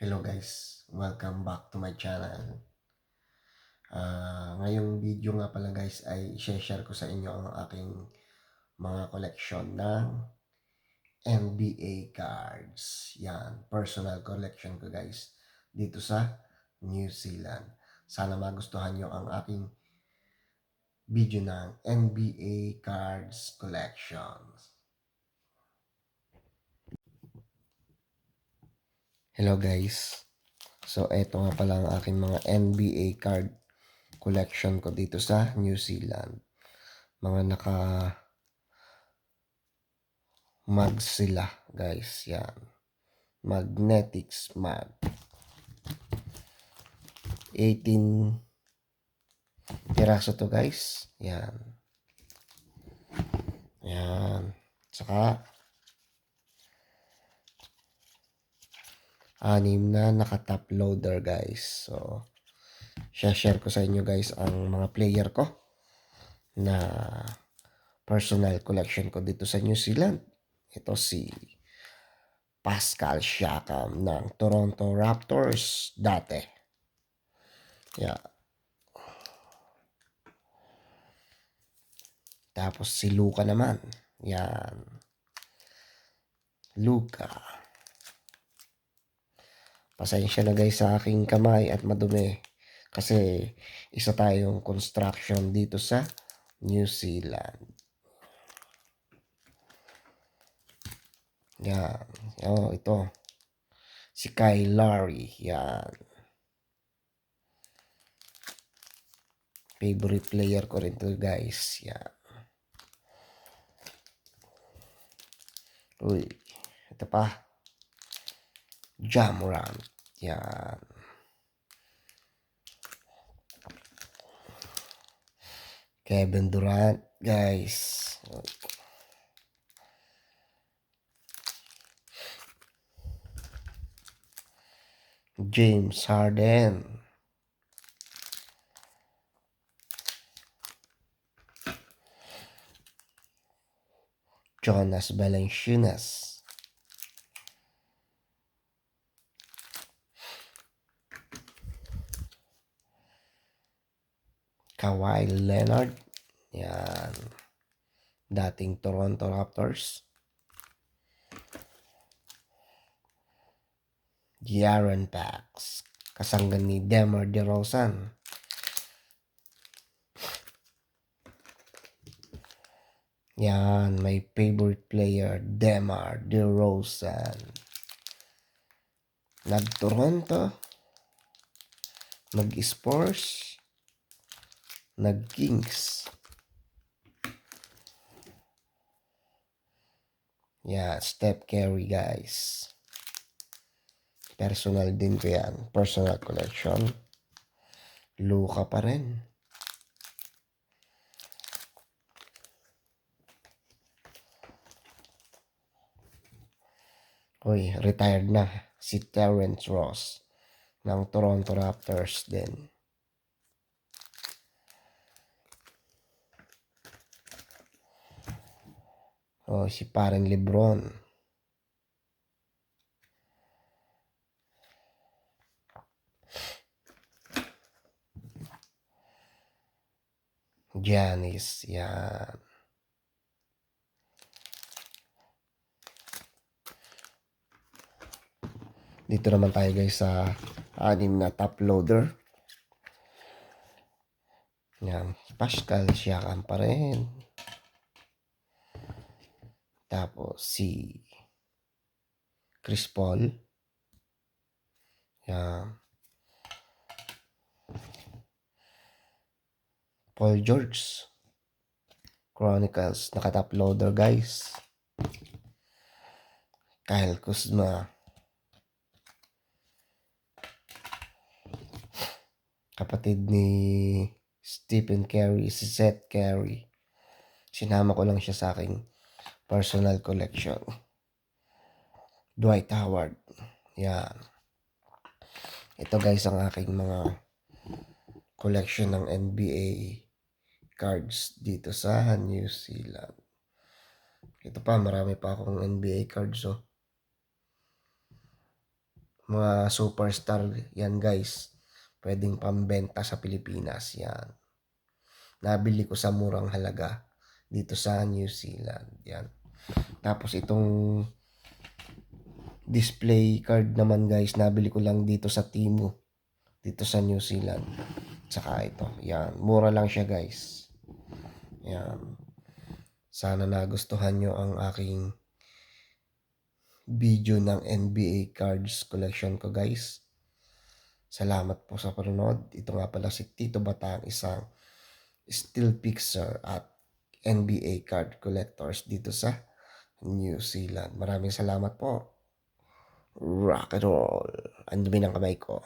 Hello guys, welcome back to my channel. Ngayong video nga pala guys ay share ko sa inyo ang aking mga collection ng NBA cards. Yan, personal collection ko guys dito sa New Zealand. Sana magustuhan nyo ang aking video ng NBA cards collections. Hello guys. So, eto nga pala ang aking mga NBA card collection ko dito sa New Zealand. Mga mag sila guys. Yan. Magnetics mag. 18 piraso to guys. Yan. Yan. Saka 6 na naka-top loader guys. So, share ko sa inyo guys ang mga player ko na personal collection ko dito sa New Zealand. Ito si Pascal Siakam ng Toronto Raptors dati. Yeah. Tapos si Luka naman. Yan. Luka. Pasensya na guys sa aking kamay at madumi. Kasi isa tayong construction dito sa New Zealand. Yan. Oh, ito. Si Kyle Lowry. Yan. Favorite player ko rin to guys. Yan. Uy. Ito pa. Ja Morant. Yan. Kevin Durant, guys. James Harden. Jonas Valanciunas. Kawhi Leonard. Yan. Dating Toronto Raptors. De'Aaron Fox. Kasanggan ni DeMar DeRozan. Yan. My favorite player, DeMar DeRozan. Nag-Toronto. Nag-Spurs. Nag-Kings. Yeah, Steph Curry guys. Personal din ko yan. Personal collection. Luka pa rin. Uy, retired na. Si Terrence Ross. Ng Toronto Raptors din. Oh, si parang Lebron. Giannis, yan. Dito naman tayo guys sa 6 na top loader. Yan, Pascal Siakam pa rin. Tapos si Chris Paul. Yan. Paul George. Chronicles, naka-top loader guys. Kyle Kuzma. Kapatid ni Stephen Curry, si Seth Curry. Sinama ko lang siya sa aking personal collection. Dwight Howard. Yan. Ito guys ang aking mga collection ng NBA cards dito sa New Zealand. Ito pa, marami pa akong NBA cards oh. Mga superstar yan guys. Pwedeng pambenta sa Pilipinas yan. Nabili ko sa murang halaga dito sa New Zealand. Yan. Tapos itong display card naman guys, nabili ko lang dito sa Temu. Dito sa New Zealand. Tsaka ito. Yan. Mura lang siya guys. Yan. Sana nagustuhan nyo ang aking video ng NBA cards collection ko guys. Salamat po sa panonood. Ito nga pala si Tito Batang, isang still fixer at NBA card collectors dito sa New Zealand. Maraming salamat po. Rock and roll. Ang dumi ng kamay ko.